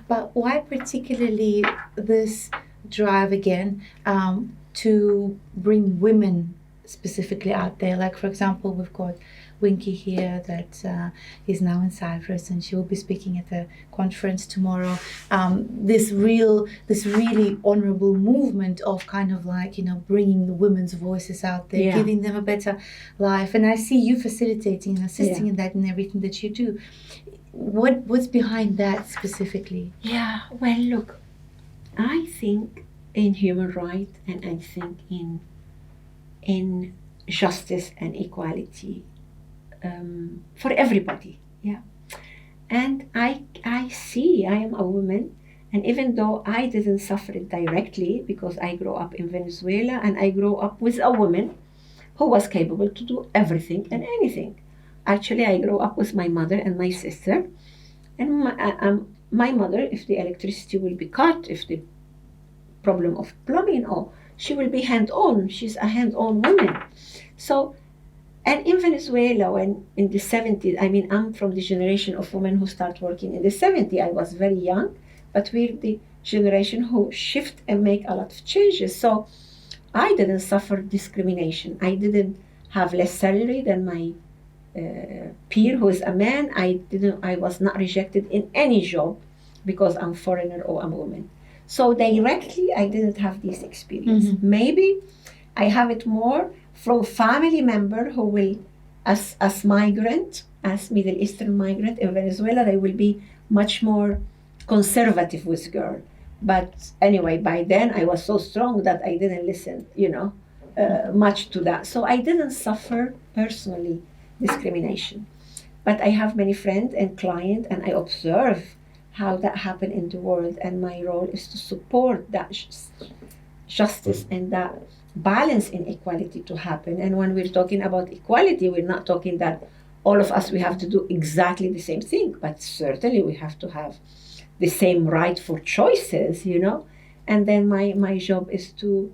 But why particularly this drive again to bring women specifically out there? Like, for example, we've got Winkie here that is now in Cyprus, and she will be speaking at a conference tomorrow. This really honorable movement of kind of like, bringing the women's voices out there, giving them a better life. And I see you facilitating and assisting in that in everything that you do. What's behind that specifically? Yeah, well, look, I think in human rights, and I think in justice and equality for everybody. And I see I am a woman, and even though I didn't suffer it directly because I grew up in Venezuela and I grew up with a woman who was capable to do everything and anything. Actually, I grew up with my mother and my sister, and my mother, if the electricity will be cut, if the problem of plumbing, or she will be hand-on. She's a hand-on woman. So, and in Venezuela, when in the 70s, I mean, I'm from the generation of women who start working in the 70s. I was very young, but we're the generation who shift and make a lot of changes. So I didn't suffer discrimination. I didn't have less salary than my peer who is a man. I was not rejected in any job because I'm foreigner or I'm a woman. So directly, I didn't have this experience. Maybe I have it more from family member who will, as migrant, as Middle Eastern migrant in Venezuela, they will be much more conservative with girl. But anyway, by then I was so strong that I didn't listen, much to that. So I didn't suffer personally discrimination. But I have many friends and clients, and I observe how that happened in the world, and my role is to support that justice and that balance in equality to happen. And when we're talking about equality, we're not talking that all of us, we have to do exactly the same thing, but certainly we have to have the same right for choices, and then my job is to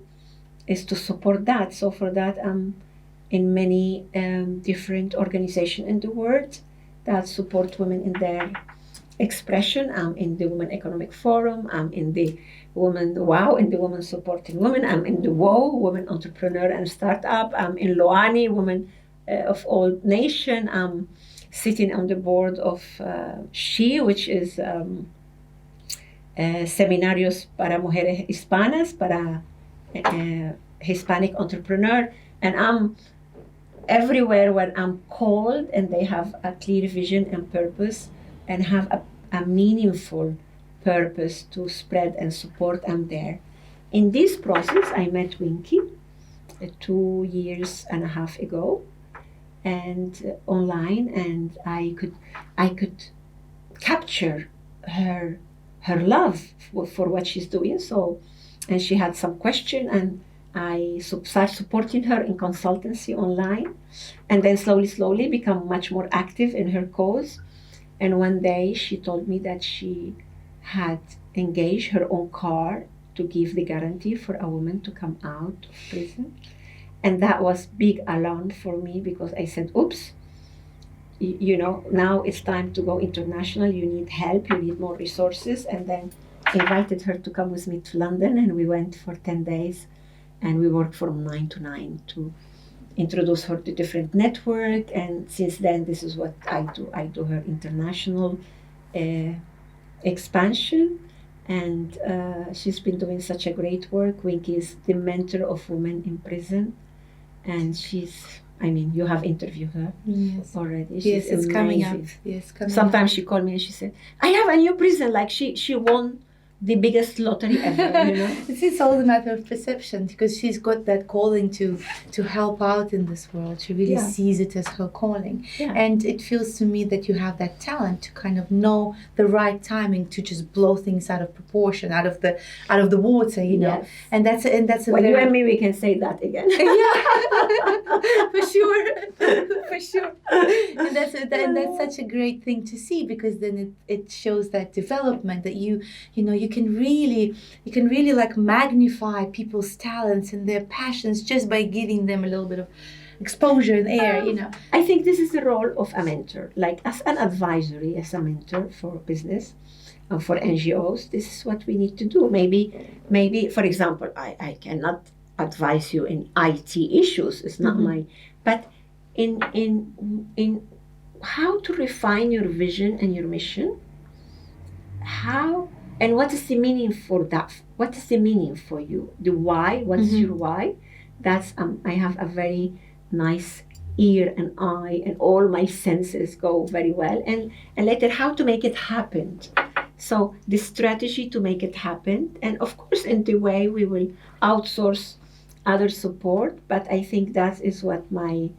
support that. So for that, I'm in many different organizations in the world that support women in their expression. I'm in the Women Economic Forum. I'm in the in the Women Supporting Women. I'm in the WOW, Women Entrepreneur and Startup. I'm in Loani, Women of All Nation. I'm sitting on the board of SHE, which is Seminarios para Mujeres Hispanas, para Hispanic Entrepreneur. And I'm everywhere where I'm called, and they have a clear vision and purpose and have a meaningful purpose to spread and support. I'm there. In this process, I met Winkie 2.5 years ago, and online, and I could capture her love for what she's doing. So, and she had some question, and I started supporting her in consultancy online, and then slowly become much more active in her cause. And one day she told me that she had engaged her own car to give the guarantee for a woman to come out of prison. And that was big alarm for me, because I said, oops, now it's time to go international. You need help, you need more resources. And then invited her to come with me to London, and we went for 10 days, and we worked from 9 to 9 to introduce her to different network. And since then, this is what I do. I do her international expansion, and she's been doing such a great work. Winkie is the mentor of women in prison, and you have interviewed her already. She's it's amazing. Coming up. Yes, Sometimes she called me and she said, I have a new prison, like she won the biggest lottery ever, It's all a matter of perception, because she's got that calling to help out in this world. She really sees it as her calling. Yeah. And it feels to me that you have that talent to kind of know the right timing to just blow things out of proportion, out of the water, Yes. And that's a well, you and me, we can say that again. For sure. And that's such a great thing to see, because then it shows that development, that you can really like magnify people's talents and their passions just by giving them a little bit of exposure in the air, I think this is the role of a mentor, like as an advisory, as a mentor for business. for NGOs, this is what we need to do. Maybe for example, I cannot advise you in IT issues. It's not my, but in how to refine your vision and your mission, how, and what is the meaning for that? What is the meaning for you? The why, what's your why? That's, I have a very nice ear and eye, and all my senses go very well. And later, how to make it happen. So the strategy to make it happen, and of course, in the way we will outsource other support, but I think that is what my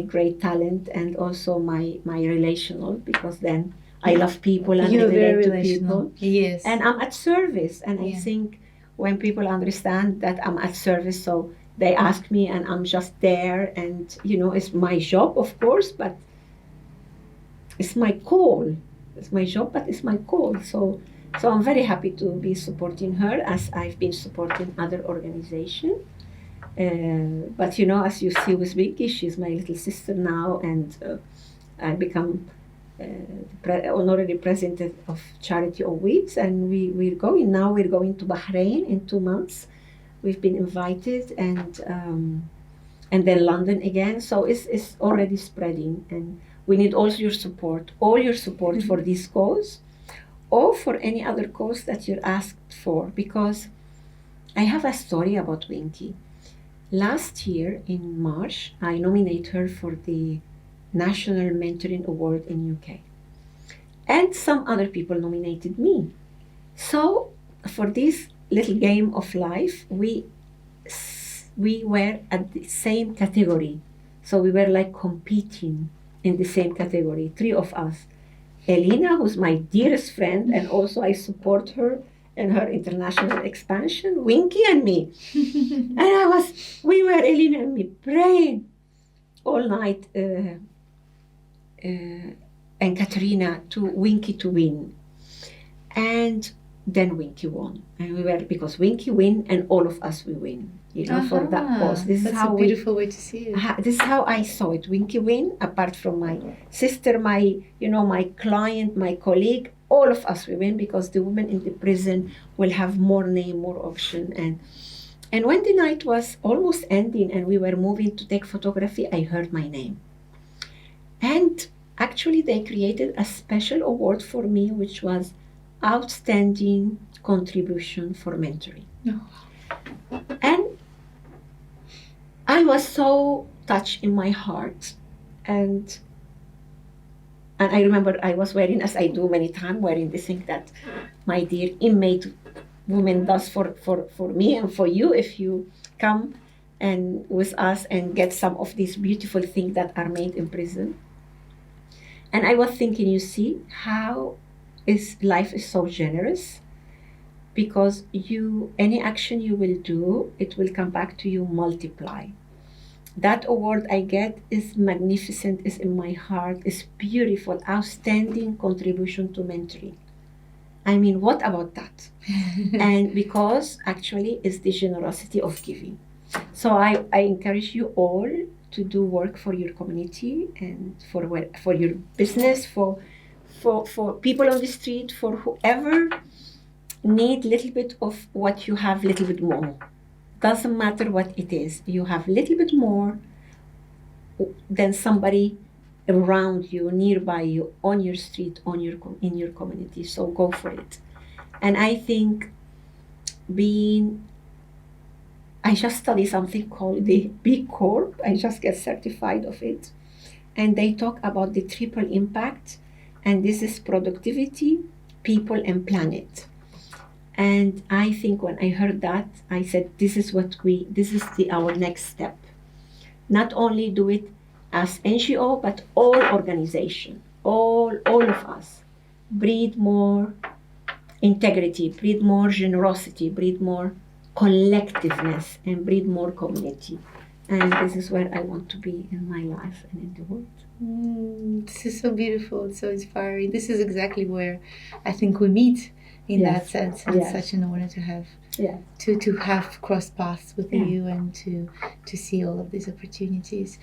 great talent, and also my relational, because then I love people and I relate to people. Yes. And I'm at service. And I think when people understand that I'm at service, so they ask me and I'm just there, and it's my job, of course, but it's my call. It's my job, but it's my call. So I'm very happy to be supporting her, as I've been supporting other organizations. But as you see with Winkie, she's my little sister now, and I become honorary president of Charity on Wheels, and we're going to Bahrain in 2 months. We've been invited, and then London again. So it's already spreading, and we need all your support for this cause, or for any other cause that you're asked for. Because I have a story about Winkie. Last year in March, I nominated her for the National Mentoring Award in UK. And some other people nominated me. So for this little game of life, we were at the same category. So we were like competing in the same category, 3 of us. Elena, who's my dearest friend, and also I support her in her international expansion, Winkie and me. And we were, Elena and me, praying all night, and Katerina to Winkie to win. And then Winkie won. And because Winkie win and all of us we win, for that cause. That's a beautiful way to see it. This is how I saw it. Winkie win, apart from my sister, my client, my colleague, all of us we win, because the women in the prison will have more name, more option. And when the night was almost ending and we were moving to take photography, I heard my name. And actually they created a special award for me, which was Outstanding Contribution for Mentoring. And I was so touched in my heart. And I remember I was wearing, as I do many times, wearing the thing that my dear inmate woman does for me and for you, if you come and with us and get some of these beautiful things that are made in prison. And I was thinking, you see how life is so generous, because any action you will do, it will come back to you multiply. That award I get is magnificent, is in my heart, is beautiful, outstanding contribution to mentoring. I mean, what about that? And because actually it's the generosity of giving. So I encourage you all to do work for your community, and for your business, for people on the street, for whoever need little bit of what you have, little bit more. Doesn't matter what it is. You have little bit more than somebody around you, nearby you, on your street, in your community. So go for it. And I think I just studied something called the B Corp. I just get certified of it. And they talk about the triple impact. And this is productivity, people, and planet. And I think when I heard that, I said, this is our next step. Not only do it as NGO, but all organization, all of us, breed more integrity, breed more generosity, breed more collectiveness, and breed more community. And this is where I want to be in my life and in the world. This is so beautiful. It's so inspiring. This is exactly where I think we meet in that sense. And it's such an honor to have to have crossed paths with you, and to see all of these opportunities.